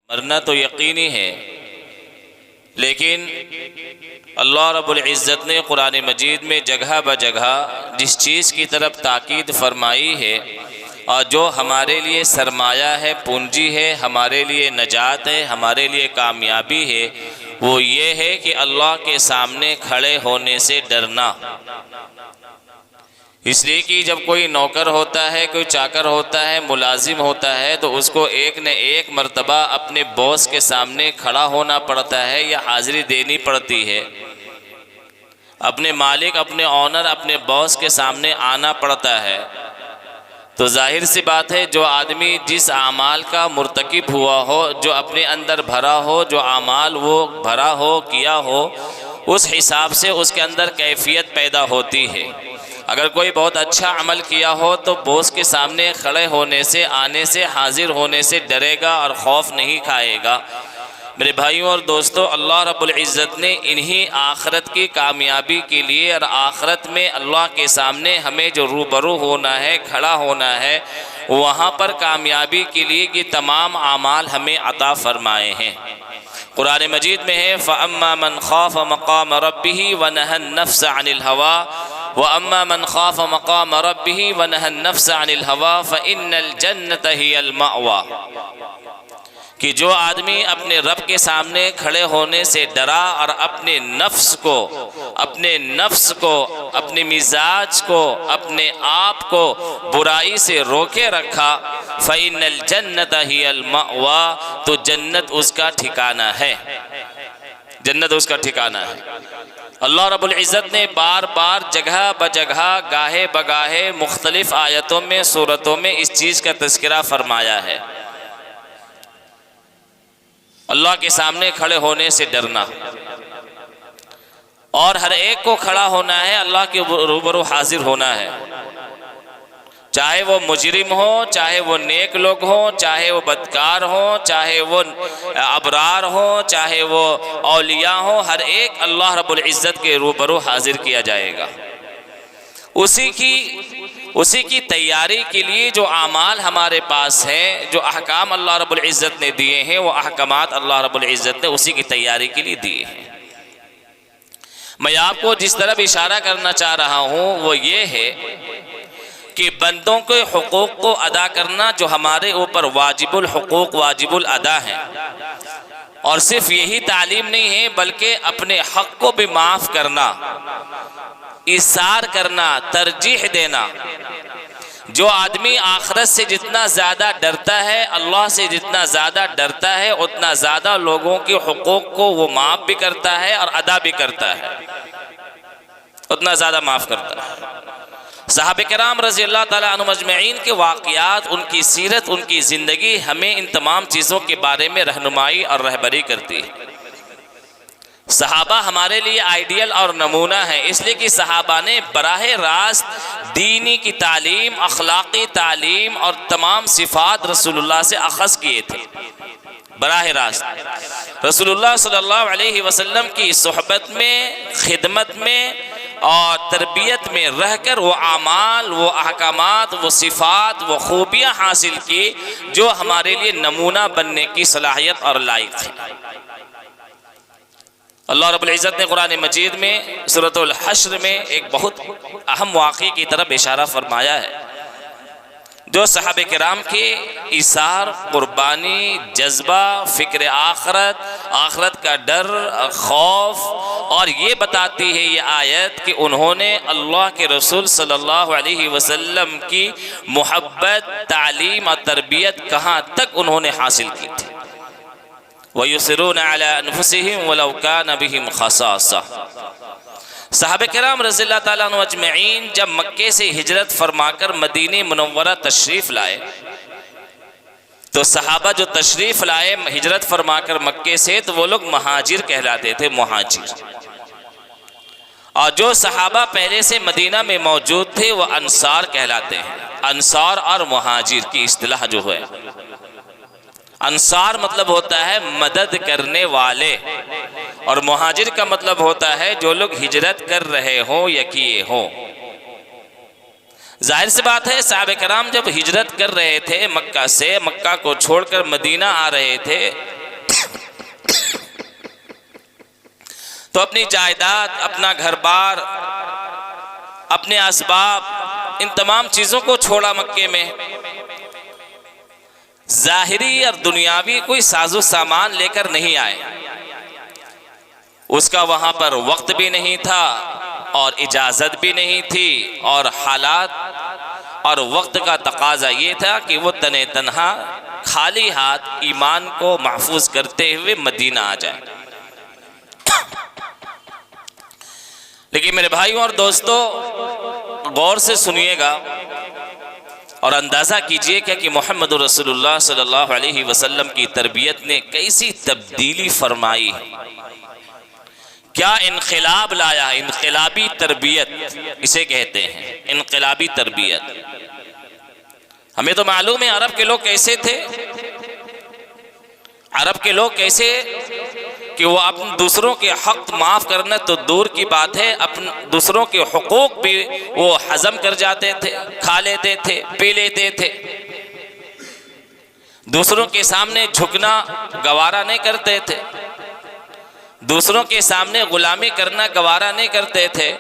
مرنا تو یقینی ہے، لیکن اللہ رب العزت نے قرآن مجید میں جگہ بجگہ جس چیز کی طرف تاکید فرمائی ہے اور جو ہمارے لیے سرمایہ ہے، پونجی ہے، ہمارے لیے نجات ہے، ہمارے لیے کامیابی ہے، وہ یہ ہے کہ اللہ کے سامنے کھڑے ہونے سے ڈرنا۔ اس لیے کہ جب کوئی نوکر ہوتا ہے، کوئی چاکر ہوتا ہے، ملازم ہوتا ہے، تو اس کو ایک نہ ایک مرتبہ اپنے باس کے سامنے کھڑا ہونا پڑتا ہے یا حاضری دینی پڑتی ہے، اپنے مالک، اپنے آنر، اپنے باس کے سامنے آنا پڑتا ہے۔ تو ظاہر سی بات ہے جو آدمی جس اعمال کا مرتکب ہوا ہو، جو اپنے اندر بھرا ہو، جو اعمال وہ بھرا ہو، کیا ہو، اس حساب سے اس کے اندر کیفیت پیدا ہوتی ہے۔ اگر کوئی بہت اچھا عمل کیا ہو تو باس کے سامنے کھڑے ہونے سے، آنے سے، حاضر ہونے سے ڈرے گا اور خوف نہیں کھائے گا۔ میرے بھائیوں اور دوستوں، اللہ رب العزت نے انہی آخرت کی کامیابی کے لیے اور آخرت میں اللہ کے سامنے ہمیں جو روبرو ہونا ہے، کھڑا ہونا ہے، وہاں پر کامیابی کے لیے یہ تمام اعمال ہمیں عطا فرمائے ہیں۔ قرآن مجید میں ہے فَأَمَّا مَنْ خَافَ مَقَامَ رَبِّهِ وَنَهَى النَّفْسَ عَنِ الْهَوَىٰ وَأَمَّا مَنْ خَافَ مَقَامَ رَبِّهِ وَنَهَى النَّفْسَ عَنِ الْهَوَىٰ فَإِنَّ الْجَنَّةَ هِيَ الْمَأْوَىٰ، کہ جو آدمی اپنے رب کے سامنے کھڑے ہونے سے ڈرا اور اپنے نفس کو، اپنے مزاج کو، اپنے آپ کو برائی سے روکے رکھا، فَإِنَّ الْجَنَّةَ هِيَ الْمَأْوَىٰ، تو جنت اس کا ٹھکانہ ہے، جنت اس کا ٹھکانہ ہے۔ اللہ رب العزت نے بار بار جگہ بجگہ گاہے بگاہے مختلف آیتوں میں، سورتوں میں اس چیز کا تذکرہ فرمایا ہے۔ اللہ کے سامنے کھڑے ہونے سے ڈرنا، اور ہر ایک کو کھڑا ہونا ہے، اللہ کے روبرو حاضر ہونا ہے، چاہے وہ مجرم ہو، چاہے وہ نیک لوگ ہوں، چاہے وہ بدکار ہوں، چاہے وہ ابرار ہوں، چاہے وہ اولیاء ہوں، ہر ایک اللہ رب العزت کے روبرو حاضر کیا جائے گا۔ اسی کی تیاری کے لیے جو اعمال ہمارے پاس ہیں، جو احکام اللہ رب العزت نے دیے ہیں، وہ احکامات اللہ رب العزت نے اسی کی تیاری کے لیے دیے ہیں۔ میں آپ کو جس طرف اشارہ کرنا چاہ رہا ہوں وہ یہ ہے کہ بندوں کے حقوق کو ادا کرنا جو ہمارے اوپر واجب الحقوق، واجب الادا ہیں، اور صرف یہی تعلیم نہیں ہے بلکہ اپنے حق کو بھی معاف کرنا، ایثار کرنا، ترجیح دینا۔ جو آدمی آخرت سے جتنا زیادہ ڈرتا ہے، اللہ سے جتنا زیادہ ڈرتا ہے، اتنا زیادہ لوگوں کے حقوق کو وہ معاف بھی کرتا ہے اور ادا بھی کرتا ہے، اتنا زیادہ معاف کرتا ہے۔ صحابہ کرام رضی اللہ تعالیٰ عنہم اجمعین کے واقعات، ان کی سیرت، ان کی زندگی ہمیں ان تمام چیزوں کے بارے میں رہنمائی اور رہبری کرتی ہے۔ صحابہ ہمارے لیے آئیڈیل اور نمونہ ہیں، اس لیے کہ صحابہ نے براہ راست دینی کی تعلیم، اخلاقی تعلیم اور تمام صفات رسول اللہ سے اخذ کیے تھے۔ براہ راست رسول اللہ صلی اللہ علیہ وسلم کی صحبت میں، خدمت میں اور تربیت میں رہ کر وہ اعمال، وہ احکامات، وہ صفات، وہ خوبیاں حاصل کی جو ہمارے لیے نمونہ بننے کی صلاحیت اور لائق ہے۔ اللہ رب العزت نے قرآن مجید میں سورۃ الحشر میں ایک بہت اہم واقعے کی طرف اشارہ فرمایا ہے، جو صحابہ کرام کے ایثار، قربانی، جذبہ، فکر آخرت، آخرت کا ڈر، خوف، اور یہ بتاتی ہے یہ آیت کہ انہوں نے اللہ کے رسول صلی اللہ علیہ وسلم کی محبت، تعلیم اور تربیت کہاں تک انہوں نے حاصل کی تھی۔ وَيُصِرُونَ عَلَىٰ أَنفُسِهِمْ وَلَوْ كَانَ بِهِمْ خَصَاصَةٌ۔ صحابہ کرام رضی اللہ تعالیٰ عنہ اجمعین جب مکے سے ہجرت فرما کر مدینہ منورہ تشریف لائے، تو صحابہ جو تشریف لائے ہجرت فرما کر مکے سے، تو وہ لوگ مہاجر کہلاتے تھے، مہاجر۔ اور جو صحابہ پہلے سے مدینہ میں موجود تھے وہ انصار کہلاتے ہیں۔ انصار اور مہاجر کی اصطلاح جو ہے، انصار مطلب ہوتا ہے مدد کرنے والے، اور مہاجر کا مطلب ہوتا ہے جو لوگ ہجرت کر رہے ہوں یا کیے ہوں۔ ظاہر سی بات ہے صحابہ کرام جب ہجرت کر رہے تھے مکہ سے، مکہ کو چھوڑ کر مدینہ آ رہے تھے، تو اپنی جائیداد، اپنا گھر بار، اپنے اسباب، ان تمام چیزوں کو چھوڑا مکے میں. ظاہری اور دنیاوی کوئی ساز و سامان لے کر نہیں آئے. اس کا وہاں پر وقت بھی نہیں تھا اور اجازت بھی نہیں تھی، اور حالات اور وقت کا تقاضا یہ تھا کہ وہ تنہا تنہا خالی ہاتھ ایمان کو محفوظ کرتے ہوئے مدینہ آ جائے. لیکن میرے بھائیوں اور دوستوں، غور سے سنیے گا اور اندازہ کیجئے کہ محمد رسول اللہ صلی اللہ علیہ وسلم کی تربیت نے کیسی تبدیلی فرمائی، کیا انقلاب لایا. انقلابی تربیت اسے کہتے ہیں، انقلابی تربیت. ہمیں تو معلوم ہے عرب کے لوگ کیسے تھے. عرب کے لوگ کیسے کہ وہ اپنے دوسروں کے حق معاف کرنا تو دور کی بات ہے، اپنے دوسروں کے حقوق بھی وہ ہضم کر جاتے تھے، کھا لیتے تھے، پی لیتے تھے. دوسروں کے سامنے جھکنا گوارا نہیں کرتے تھے، دوسروں کے سامنے غلامی کرنا گوارا نہیں کرتے تھے.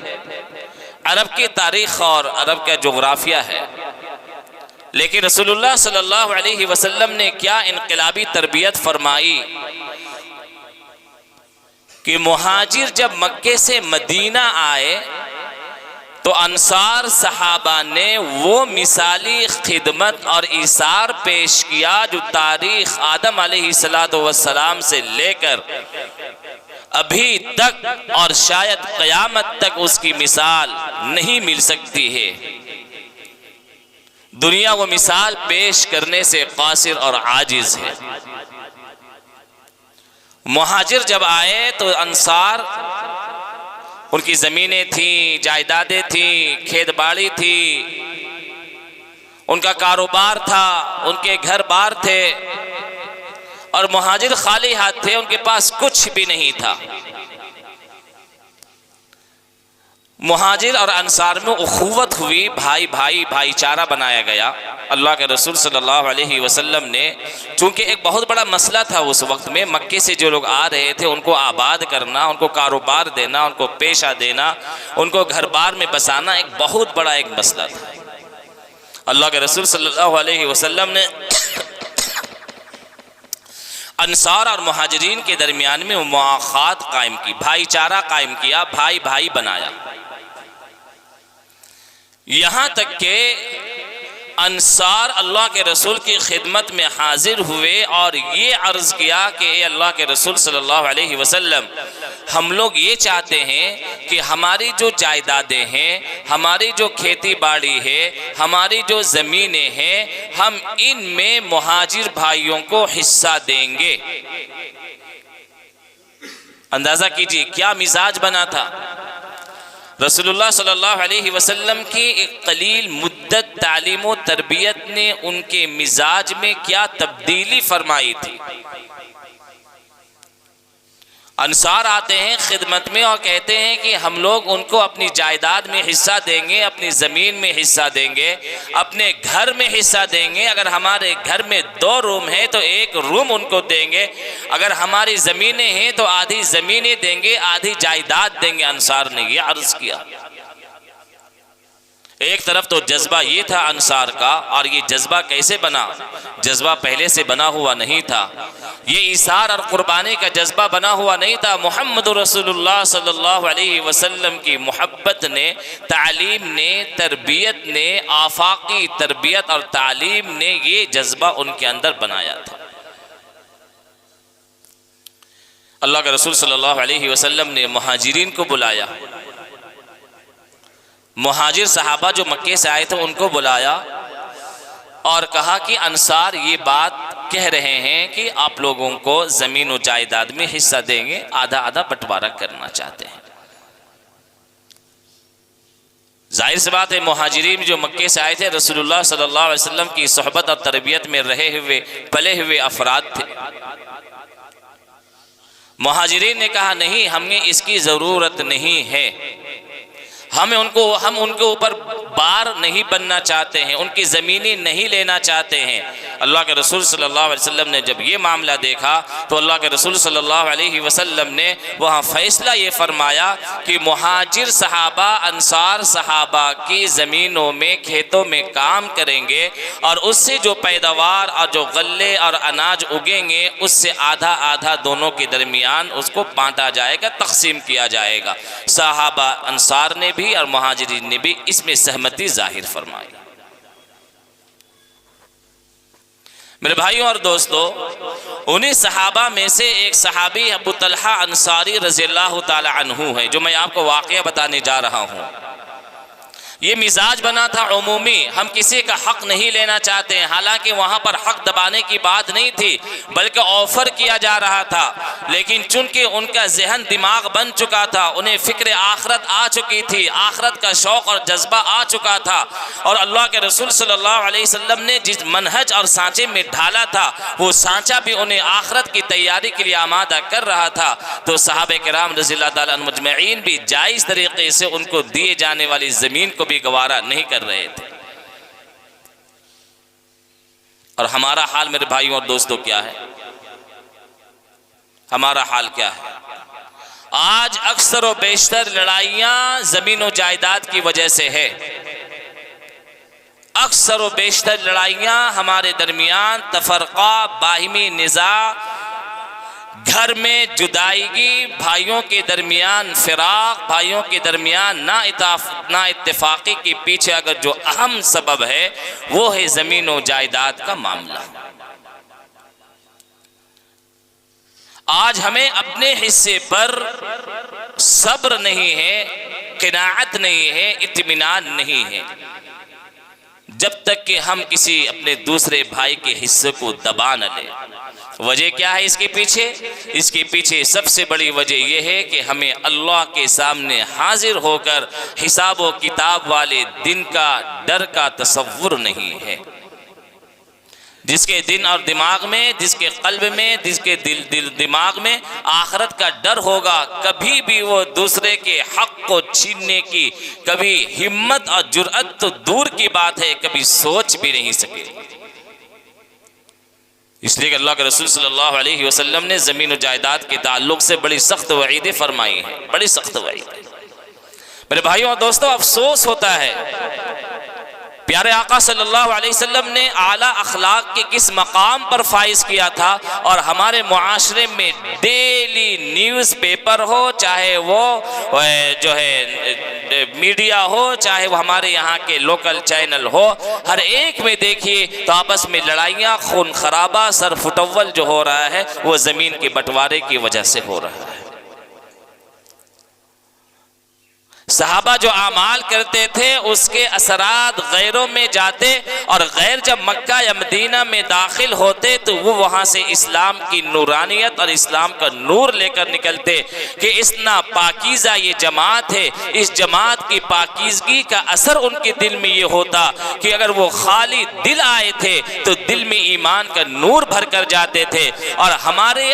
عرب کی تاریخ اور عرب کا جغرافیہ ہے. لیکن رسول اللہ صلی اللہ علیہ وسلم نے کیا انقلابی تربیت فرمائی کہ مہاجر جب مکے سے مدینہ آئے تو انصار صحابہ نے وہ مثالی خدمت اور ایثار پیش کیا جو تاریخ آدم علیہ السلام سے لے کر ابھی تک اور شاید قیامت تک اس کی مثال نہیں مل سکتی ہے. دنیا وہ مثال پیش کرنے سے قاصر اور عاجز ہے. مہاجر جب آئے تو انصار، ان کی زمینیں تھیں، جائیدادیں تھیں، کھیت باڑی تھی، ان کا کاروبار تھا، ان کے گھر بار تھے، اور مہاجر خالی ہاتھ تھے، ان کے پاس کچھ بھی نہیں تھا. مہاجر اور انصار میں اخوت ہوئی، بھائی چارہ بنایا گیا. اللہ کے رسول صلی اللہ علیہ وسلم نے، چونکہ ایک بہت بڑا مسئلہ تھا اس وقت میں، مکے سے جو لوگ آ رہے تھے ان کو آباد کرنا، ان کو کاروبار دینا، ان کو پیشہ دینا، ان کو گھر بار میں بسانا ایک بہت بڑا ایک مسئلہ تھا. اللہ کے رسول صلی اللہ علیہ وسلم نے انصار اور مہاجرین کے درمیان میں مواخات قائم کی، بھائی چارہ قائم کیا، بھائی بنایا. یہاں تک کہ انصار اللہ کے رسول کی خدمت میں حاضر ہوئے اور یہ عرض کیا کہ اے اللہ کے رسول صلی اللہ علیہ وسلم، ہم لوگ یہ چاہتے ہیں کہ ہماری جو جائیدادیں ہیں، ہماری جو کھیتی باڑی ہے، ہماری جو زمینیں ہیں، ہم ان میں مہاجر بھائیوں کو حصہ دیں گے. اندازہ کیجئے کیا مزاج بنا تھا. رسول اللہ صلی اللہ علیہ وسلم کی ایک قلیل مدت تعلیم و تربیت نے ان کے مزاج میں کیا تبدیلی فرمائی تھی. انصار آتے ہیں خدمت میں اور کہتے ہیں کہ ہم لوگ ان کو اپنی جائیداد میں حصہ دیں گے، اپنی زمین میں حصہ دیں گے، اپنے گھر میں حصہ دیں گے. اگر ہمارے گھر میں 2 روم ہیں تو 1 روم ان کو دیں گے. اگر ہماری زمینیں ہیں تو آدھی زمینیں دیں گے، آدھی جائیداد دیں گے. انصار نے یہ عرض کیا. ایک طرف تو جذبہ یہ تھا انصار کا، اور یہ جذبہ کیسے بنا؟ جذبہ پہلے سے بنا ہوا نہیں تھا. یہ ایثار اور قربانی کا جذبہ بنا ہوا نہیں تھا. محمد رسول اللہ صلی اللہ علیہ وسلم کی محبت نے، تعلیم نے، تربیت نے، آفاقی تربیت اور تعلیم نے یہ جذبہ ان کے اندر بنایا تھا. اللہ کے رسول صلی اللہ علیہ وسلم نے مہاجرین کو بلایا. مہاجر صحابہ جو مکے سے آئے تھے ان کو بلایا اور کہا کہ انصار یہ بات کہہ رہے ہیں کہ آپ لوگوں کو زمین و جائیداد میں حصہ دیں گے، آدھا آدھا بٹوارہ کرنا چاہتے ہیں. ظاہر سی بات ہے مہاجرین جو مکے سے آئے تھے رسول اللہ صلی اللہ علیہ وسلم کی صحبت اور تربیت میں رہے ہوئے پلے ہوئے افراد تھے. مہاجرین نے کہا نہیں، ہمیں اس کی ضرورت نہیں ہے، ہم ان کے اوپر بار نہیں بننا چاہتے ہیں، ان کی زمینیں نہیں لینا چاہتے ہیں۔ اللہ کے رسول صلی اللہ علیہ وسلم نے جب یہ معاملہ دیکھا تو اللہ کے رسول صلی اللہ علیہ وسلم نے وہاں فیصلہ یہ فرمایا کہ مہاجر صحابہ انصار صحابہ کی زمینوں میں کھیتوں میں کام کریں گے اور اس سے جو پیداوار اور جو غلے اور اناج اگیں گے اس سے آدھا آدھا دونوں کے درمیان اس کو بانٹا جائے گا، تقسیم کیا جائے گا۔ صحابہ انصار نے بھی اور مہاجرین نے بھی اس میں سہمتی ظاہر فرمائی۔ میرے بھائیوں اور دوستو، انہی صحابہ میں سے ایک صحابی ابو طلحہ انصاری رضی اللہ تعالی عنہ ہے، جو میں آپ کو واقعہ بتانے جا رہا ہوں۔ یہ مزاج بنا تھا عمومی، ہم کسی کا حق نہیں لینا چاہتے ہیں، حالانکہ وہاں پر حق دبانے کی بات نہیں تھی بلکہ آفر کیا جا رہا تھا، لیکن چونکہ ان کا ذہن دماغ بن چکا تھا، انہیں فکر آخرت آ چکی تھی، آخرت کا شوق اور جذبہ آ چکا تھا، اور اللہ کے رسول صلی اللہ علیہ وسلم نے جس منہج اور سانچے میں ڈھالا تھا وہ سانچہ بھی انہیں آخرت کی تیاری کے لیے آمادہ کر رہا تھا، تو صحابہ کرام رضی اللہ تعالیٰ عنہم مجمعین بھی جائز طریقے سے ان کو دیے جانے والی زمین کو بھی گوارا نہیں کر رہے تھے۔ اور ہمارا حال میرے بھائیوں اور دوستوں کیا ہے؟ ہمارا حال کیا ہے؟ آج اکثر و بیشتر لڑائیاں زمین و جائیداد کی وجہ سے ہے۔ اکثر و بیشتر لڑائیاں ہمارے درمیان تفرقہ، باہمی نزاع، گھر میں جدائیگی، بھائیوں کے درمیان فراق، بھائیوں کے درمیان نا اتفاقی کے پیچھے اگر جو اہم سبب ہے وہ ہے زمین و جائیداد کا معاملہ۔ آج ہمیں اپنے حصے پر صبر نہیں ہے، قناعت نہیں ہے، اطمینان نہیں ہے، جب تک کہ ہم کسی اپنے دوسرے بھائی کے حصے کو دبا نہ لیں۔ وجہ کیا ہے اس کے پیچھے؟ اس کے پیچھے سب سے بڑی وجہ یہ ہے کہ ہمیں اللہ کے سامنے حاضر ہو کر حساب و کتاب والے دن کا ڈر کا تصور نہیں ہے۔ جس کے دن اور دماغ میں، جس کے قلب میں، جس کے دل دماغ میں آخرت کا ڈر ہوگا، کبھی بھی وہ دوسرے کے حق کو چھیننے کی کبھی ہمت اور جرأت تو دور کی بات ہے، کبھی سوچ بھی نہیں سکے۔ اس لیے کہ اللہ کے رسول صلی اللہ علیہ وسلم نے زمین و جائیداد کے تعلق سے بڑی سخت وعیدیں فرمائی ہیں، بڑی سخت وعیدیں۔ میرے بھائیوں اور دوستوں، افسوس ہوتا ہے پیارے آقا صلی اللہ علیہ وسلم نے اعلیٰ اخلاق کے کس مقام پر فائز کیا تھا، اور ہمارے معاشرے میں ڈیلی نیوز پیپر ہو، چاہے وہ جو ہے میڈیا ہو، چاہے وہ ہمارے یہاں کے لوکل چینل ہو، ہر ایک میں دیکھیے تو آپس میں لڑائیاں، خون خرابہ، سر فٹول جو ہو رہا ہے وہ زمین کے بٹوارے کی وجہ سے ہو رہا ہے۔ صحابہ جو اعمال کرتے تھے اس کے اثرات غیروں میں جاتے، اور غیر جب مکہ یا مدینہ میں داخل ہوتے تو وہ وہاں سے اسلام کی نورانیت اور اسلام کا نور لے کر نکلتے کہ اتنا پاکیزہ یہ جماعت ہے۔ اس جماعت کی پاکیزگی کا اثر ان کے دل میں یہ ہوتا کہ اگر وہ خالی دل آئے تھے تو دل میں ایمان کا نور بھر کر جاتے تھے، اور ہمارے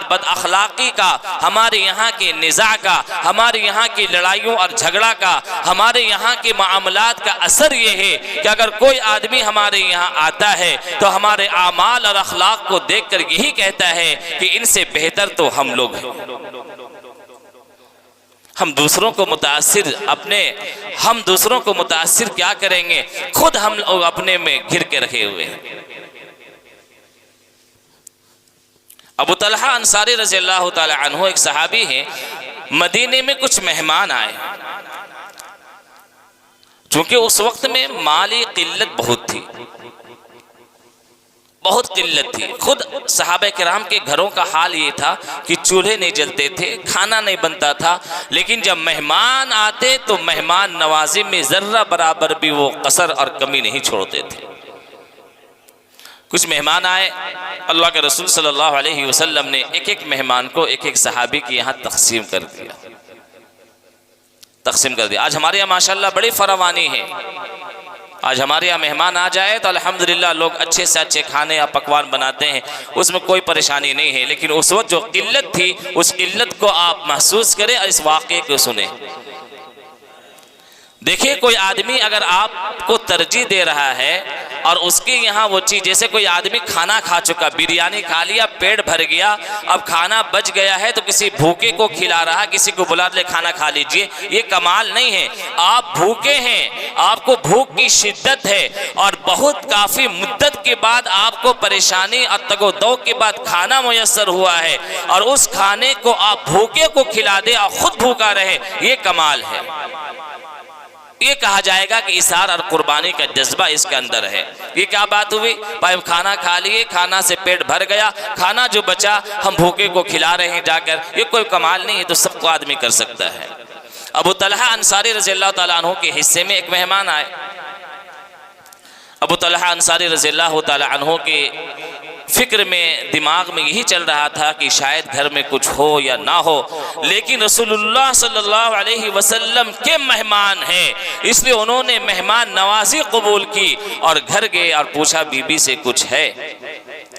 بد اخلاقی کا، ہمارے یہاں کے نزاع کا، ہمارے یہاں کی لڑائیوں اور جھگڑا کا، ہمارے یہاں کے معاملات کا اثر یہ ہے کہ اگر کوئی آدمی ہمارے یہاں آتا ہے تو ہمارے اعمال اور اخلاق کو دیکھ کر یہی کہتا ہے کہ ان سے بہتر تو ہم لوگ ہیں۔ ہم دوسروں کو متاثر کیا کریں گے؟ خود ہم لوگ اپنے میں گھر کے رکھے ہوئے ہیں۔ ابو طلحہ انصاری رضی اللہ تعالی عنہ ایک صحابی ہیں، مدینے میں کچھ مہمان آئے، چونکہ اس وقت میں مالی قلت بہت تھی، بہت قلت تھی۔ خود صحابہ کرام کے گھروں کا حال یہ تھا کہ چولہے نہیں جلتے تھے، کھانا نہیں بنتا تھا، لیکن جب مہمان آتے تو مہمان نوازی میں ذرہ برابر بھی وہ قصر اور کمی نہیں چھوڑتے تھے۔ کچھ مہمان آئے، اللہ کے رسول صلی اللہ علیہ وسلم نے ایک ایک مہمان کو ایک ایک صحابی کے یہاں تقسیم کر دیا۔ آج ہمارے یہاں ماشاءاللہ بڑی فراوانی ہے، آج ہمارے یہاں مہمان آ جائے تو الحمدللہ لوگ اچھے سے اچھے کھانے یا پکوان بناتے ہیں، اس میں کوئی پریشانی نہیں ہے، لیکن اس وقت جو قلت تھی اس قلت کو آپ محسوس کریں اور اس واقعے کو سنیں۔ دیکھیے کوئی آدمی اگر آپ کو ترجیح دے رہا ہے اور اس کے یہاں وہ چیز، جیسے کوئی آدمی کھانا کھا چکا، بریانی کھا لیا، پیٹ بھر گیا، اب کھانا بچ گیا ہے تو کسی بھوکے کو کھلا رہا، کسی کو بلا لے کھانا کھا لیجئے، یہ کمال نہیں ہے۔ آپ بھوکے ہیں، آپ کو بھوک کی شدت ہے اور بہت کافی مدت کے بعد آپ کو پریشانی اور تگ و دو کے بعد کھانا میسر ہوا ہے اور اس کھانے کو آپ بھوکے کو کھلا دے اور خود بھوکا رہے، یہ کمال ہے۔ یہ کہا جائے گا کہ اثار اور قربانی کا جذبہ اس کے اندر ہے۔ یہ کیا بات ہوئی؟ بھائی کھانا کھا لیے، کھانا سے پیٹ بھر گیا، کھانا جو بچا ہم بھوکے کو کھلا رہے ہیں جا کر، یہ کوئی کمال نہیں ہے، تو سب کو آدمی کر سکتا ہے۔ ابو طلحہ انصاری رضی اللہ تعالیٰ عنہ کے حصے میں ایک مہمان آئے۔ ابو طلحہ انصاری رضی اللہ تعالیٰ عنہ کے فکر میں، دماغ میں یہی چل رہا تھا کہ شاید گھر میں کچھ ہو یا نہ ہو، لیکن رسول اللہ صلی اللہ علیہ وسلم کے مہمان ہیں، اس لیے انہوں نے مہمان نوازی قبول کی اور گھر گئے اور پوچھا بی بی سے کچھ ہے؟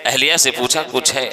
اہلیہ سے پوچھا کچھ ہے؟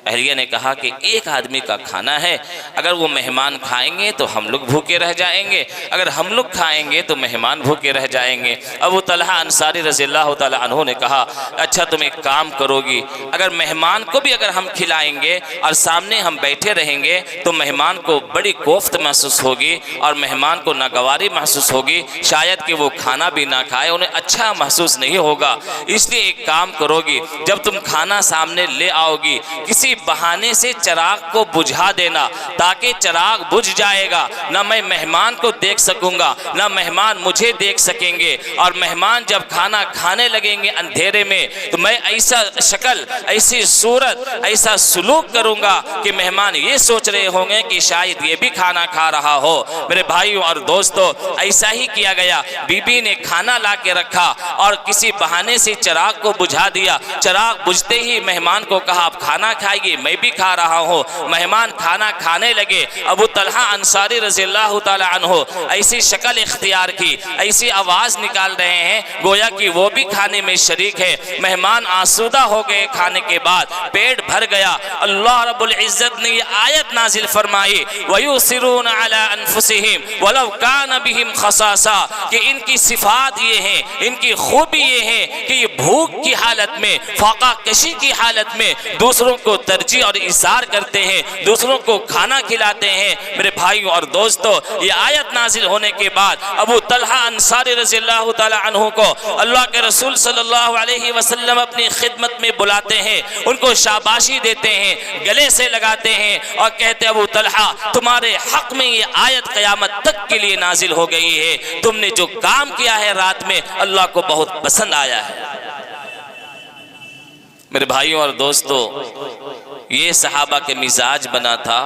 اہلیہ نے کہا کہ ایک آدمی کا کھانا ہے، اگر وہ مہمان کھائیں گے تو ہم لوگ بھوکے رہ جائیں گے، اگر ہم لوگ کھائیں گے تو مہمان بھوکے رہ جائیں گے۔ ابو طلحہ انصاری رضی اللہ تعالیٰ عنہ نے کہا اچھا تم ایک کام کرو گی، اگر مہمان کو بھی اگر ہم کھلائیں گے اور سامنے ہم بیٹھے رہیں گے تو مہمان کو بڑی کوفت محسوس ہوگی اور مہمان کو ناگواری محسوس ہوگی، شاید کہ وہ کھانا بھی نہ کھائے، انہیں اچھا محسوس نہیں ہوگا، اس لیے ایک کام کرو گی، جب تم کھانا سامنے لے آؤ گی کسی بہانے سے چراغ کو بجھا دینا تاکہ چراغ بجھ جائے گا، نہ میں مہمان کو دیکھ سکوں گا نہ مہمان مجھے دیکھ سکیں گے، اور مہمان جب کھانا کھانے لگیں گے اندھیرے میں تو میں ایسا شکل، ایسی صورت، ایسا سلوک کروں گا کہ مہمان یہ سوچ رہے ہوں گے کہ شاید یہ بھی کھانا کھا رہا ہو۔ میرے بھائیوں اور دوستو، ایسا ہی کیا گیا، بی بی نے کھانا لا کے رکھا اور کسی بہانے سے چراغ کو بجھا دیا، چراغ بجھتے ہی مہمان کو کہا آپ کھانا کھائیے، میں بھی کھا رہا ہوں۔ مہمان کھانا کھانے لگے، ابو طلحہ انصاری رضی اللہ تعالی عنہ ایسی شکل اختیار کی، ایسی آواز نکال رہے ہیں گویا کہ وہ بھی کھانے میں شریک ہے۔ مہمان آسودہ ہو گئے، کھانے کے بعد پیٹ بھر گیا۔ اللہ رب العزت نے یہ آیت نازل فرمائی وَيُؤْثِرُونَ عَلَىٰ أَنفُسِهِمْ وَلَوْ كَانَ بِهِمْ خَصَاصَةٌ، کہ ان کی صفات یہ ہیں، ان کی خوبی یہ ہے کہ یہ بھوک کی حالت میں، فاقہ کشی کی حالت میں دوسروں کو ترجیح اور اثار کرتے ہیں، دوسروں کو کھانا کھلاتے ہیں۔ میرے بھائیوں اور دوستو، یہ آیت نازل ہونے کے بعد ابو طلحہ انصاری رضی اللہ تعالی عنہ کو اللہ کے رسول صلی اللہ علیہ وسلم اپنی خدمت میں بلاتے ہیں، ان کو شاباشی دیتے ہیں، گلے سے لگاتے ہیں اور کہتے ابو طلحہ تمہارے حق میں یہ آیت قیامت تک کے لیے نازل ہو گئی ہے، تم نے جو کام کیا ہے رات میں اللہ کو بہت پسند آیا ہے۔ میرے بھائیوں اور دوستو، یہ صحابہ کے مزاج بنا تھا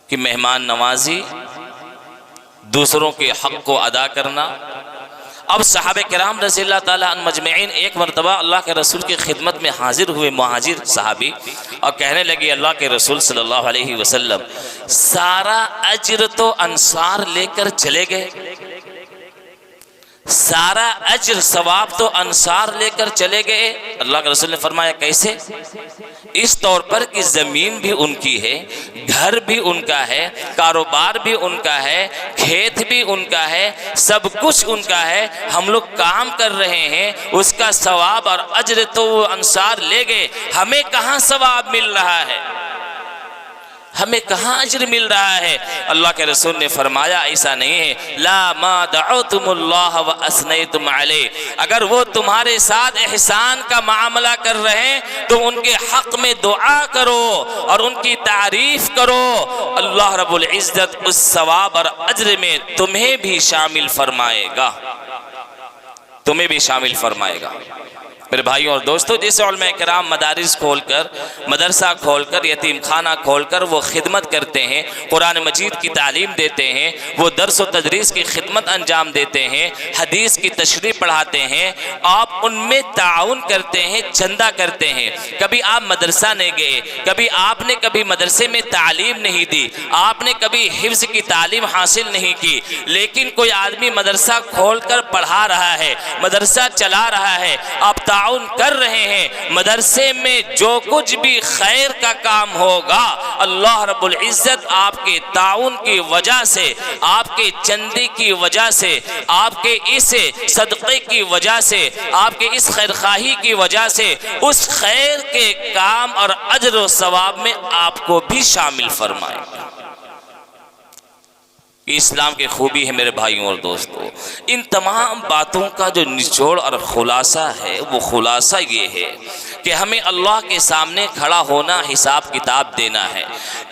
کہ مہمان نوازی، دوسروں کے حق کو ادا کرنا۔ اب صحابہ کرام رضی اللہ تعالیٰ عنہ مجمعین ایک مرتبہ اللہ کے رسول کی خدمت میں حاضر ہوئے مہاجر صحابی اور کہنے لگے اللہ کے رسول صلی اللہ علیہ وسلم سارا اجر تو انصار لے کر چلے گئے، سارا اجر ثواب تو انصار لے کر چلے گئے۔ اللہ کے رسول نے فرمایا کیسے؟ اس طور پر کہ زمین بھی ان کی ہے، گھر بھی ان کا ہے، کاروبار بھی ان کا ہے، کھیت بھی ان کا ہے، سب کچھ ان کا ہے، ہم لوگ کام کر رہے ہیں، اس کا ثواب اور اجر تو وہ انصار لے گئے، ہمیں کہاں ثواب مل رہا ہے، ہمیں کہاں اجر مل رہا ہے؟ اللہ کے رسول نے فرمایا ایسا نہیں ہے، لا ما دعوتم اللہ واسنیتم علیہ، اگر وہ تمہارے ساتھ احسان کا معاملہ کر رہے ہیں تو ان کے حق میں دعا کرو اور ان کی تعریف کرو، اللہ رب العزت اس ثواب اور اجر میں تمہیں بھی شامل فرمائے گا، تمہیں بھی شامل فرمائے گا۔ میرے بھائیوں اور دوستو، جیسے علماء کرام مدارس کھول کر، مدرسہ کھول کر، یتیم خانہ کھول کر وہ خدمت کرتے ہیں، قرآن مجید کی تعلیم دیتے ہیں، وہ درس و تدریس کی خدمت انجام دیتے ہیں، حدیث کی تشریح پڑھاتے ہیں، آپ ان میں تعاون کرتے ہیں، چندہ کرتے ہیں۔ کبھی آپ مدرسہ نہیں گئے، کبھی آپ نے کبھی مدرسے میں تعلیم نہیں دی، آپ نے کبھی حفظ کی تعلیم حاصل نہیں کی، لیکن کوئی آدمی مدرسہ کھول کر پڑھا رہا ہے، مدرسہ چلا رہا ہے، آپ تعاون کر رہے ہیں، مدرسے میں جو کچھ بھی خیر کا کام ہوگا اللہ رب العزت آپ کے تعاون کی وجہ سے، آپ کے چندے کی وجہ سے، آپ کے اس صدقے کی وجہ سے، آپ کے اس خیر خواہی کی وجہ سے اس خیر کے کام اور اجر و ثواب میں آپ کو بھی شامل فرمائے گا۔ اسلام کی خوبی ہے میرے بھائیوں اور دوستوں۔ ان تمام باتوں کا جو نچوڑ اور خلاصہ ہے وہ خلاصہ یہ ہے کہ ہمیں اللہ کے سامنے کھڑا ہونا، حساب کتاب دینا ہے۔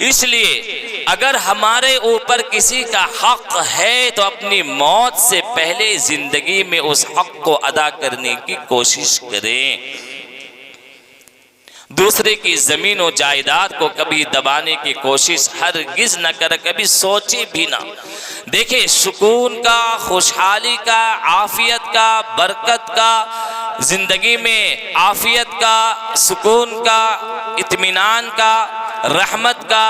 اس لیے اگر ہمارے اوپر کسی کا حق ہے تو اپنی موت سے پہلے زندگی میں اس حق کو ادا کرنے کی کوشش کریں۔ دوسرے کی زمین و جائیداد کو کبھی دبانے کی کوشش ہرگز نہ کر، کبھی سوچے بھی نہ۔ دیکھیں، سکون کا، خوشحالی کا، عافیت کا، برکت کا، زندگی میں عافیت کا، سکون کا، اطمینان کا، رحمت کا،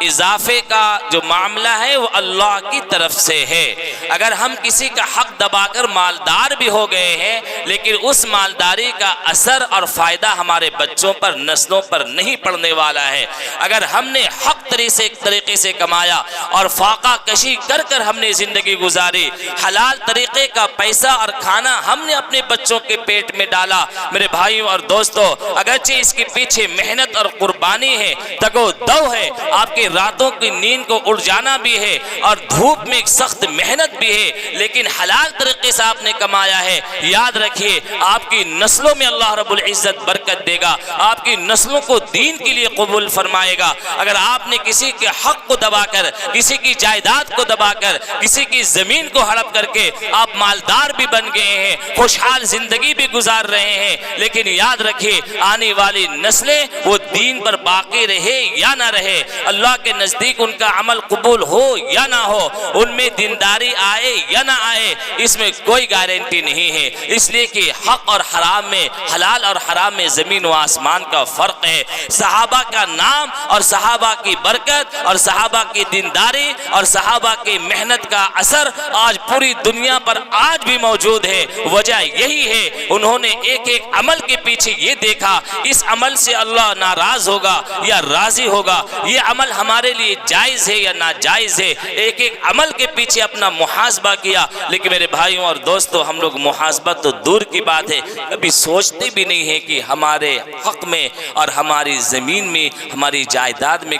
اضافے کا جو معاملہ ہے وہ اللہ کی طرف سے ہے۔ اگر ہم کسی کا حق دبا کر مالدار بھی ہو گئے ہیں لیکن اس مالداری کا اثر اور فائدہ ہمارے بچوں پر، نسلوں پر نہیں پڑنے والا ہے۔ اگر ہم نے حق طریقے سے کمایا اور فاقہ کشی کر کر ہم نے زندگی گزاری، حلال طریقے کا پیسہ اور کھانا ہم نے اپنے بچوں کے پیٹ میں ڈالا، میرے بھائیوں اور دوستوں، اگرچہ اس کے پیچھے محنت اور قربانی ہے، تگو دو ہے، آپ کے راتوں کی نیند کو اڑ جانا بھی ہے اور دھوپ میں ایک سخت محنت بھی ہے، لیکن حلال طریقے سے آپ نے کمایا ہے۔ یاد رکھیے آپ کی نسلوں میں اللہ رب العزت برکت دے گا، آپ کی نسلوں کو دین کے لیے قبول فرمائے گا۔ اگر آپ نے کسی کے حق کو دبا کر، کسی کی جائیداد کو دبا کر، کسی کی زمین کو ہڑپ کر کے آپ مالدار بھی بن گئے ہیں، خوشحال زندگی بھی گزار رہے ہیں، لیکن یاد رکھیے آنے والی نسلیں وہ دین پر باقی رہے یا نہ رہے، اللہ کے نزدیک ان کا عمل قبول ہو یا نہ ہو، ان میں دینداری آئے یا نہ آئے، اس میں کوئی گارنٹی نہیں ہے۔ اس لیے کہ حق اور حرام میں، حلال اور حرام میں زمین و آسمان کا فرق ہے۔ صحابہ کا نام اور صحابہ کی برکت اور صحابہ کی دینداری اور صحابہ کی محنت کا اثر آج پوری دنیا پر آج بھی موجود ہے۔ وجہ یہی ہے انہوں نے ایک ایک عمل کے پیچھے یہ دیکھا اس عمل سے اللہ ناراض ہوگا یا راضی ہوگا، یہ عمل ہمارے لیے جائز ہے یا ناجائز ہے، ایک ایک عمل کے پیچھے اپنا محاسبہ کیا۔ لیکن میرے بھائیوں اور دوستوں، ہم لوگ محاسبہ تو دور کی بات ہے، کبھی سوچتے بھی نہیں ہیں کہ ہمارے حق میں اور ہماری زمین میں، ہماری جائیداد میں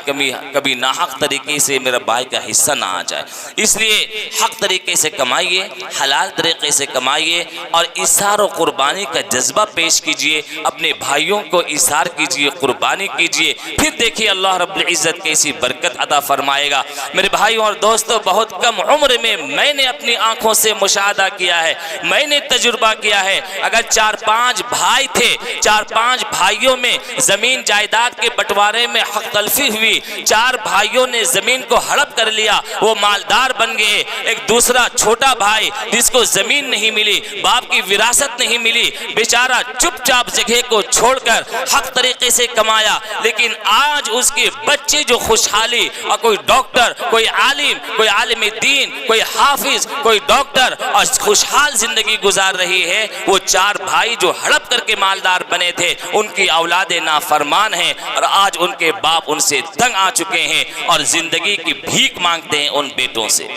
کبھی ناحق طریقے سے میرا بھائی کا حصہ نہ آ جائے۔ اس لیے حق طریقے سے کمائیے، حلال طریقے سے کمائیے اور ایثار و قربانی کا جذبہ پیش کیجئے، اپنے بھائیوں کو ایثار کیجئے، قربانی کیجئے، پھر دیکھیے اللہ رب العزت کیسی برکت عطا فرمائے گا۔ میرے بھائیوں اور دوستوں، بہت کم عمر میں نے اپنی آنکھوں سے مشاہدہ کیا ہے، میں نے تجربہ کیا ہے، اگر 4-5 بھائی تھے، 4-5 بھائیوں میں زمین جائیداد کے بٹوارے میں حق تلفی ہوئی، 4 بھائیوں نے زمین کو ہڑپ کر لیا، وہ مالدار بن گئے۔ ایک دوسرا چھوٹا بھائی جس کو زمین نہیں ملی، باپ کی وراثت نہیں ملی، بیچارہ چپ چاپ جگہ کو چھوڑ کر حق طریقے سے کمایا، لیکن آج اس کے بچے جو خوشحالی اور کوئی ڈاکٹر، کوئی عالم، کوئی عالم دین، کوئی حافظ، کوئی ڈاکٹر اور خوشحال زندگی گزار رہی ہے، وہ 4 بھائی جو ہڑپ کر کے مالدار بنے تھے ان کی اولاد نافرمان ہیں اور آج ان کے باپ ان سے تنگ آ چکے ہیں اور زندگی کی بھیک مانگتے ہیں ان بیٹوں سے۔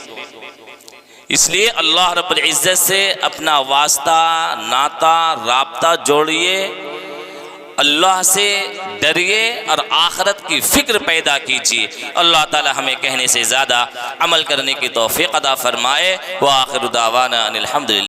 اس لیے اللہ رب العزت سے اپنا واسطہ، ناطہ، رابطہ جوڑیے، اللہ سے ڈریے اور آخرت کی فکر پیدا کیجیے۔ اللہ تعالی ہمیں کہنے سے زیادہ عمل کرنے کی توفیق عطا فرمائے۔ وآخر دعوانا ان الحمدللہ۔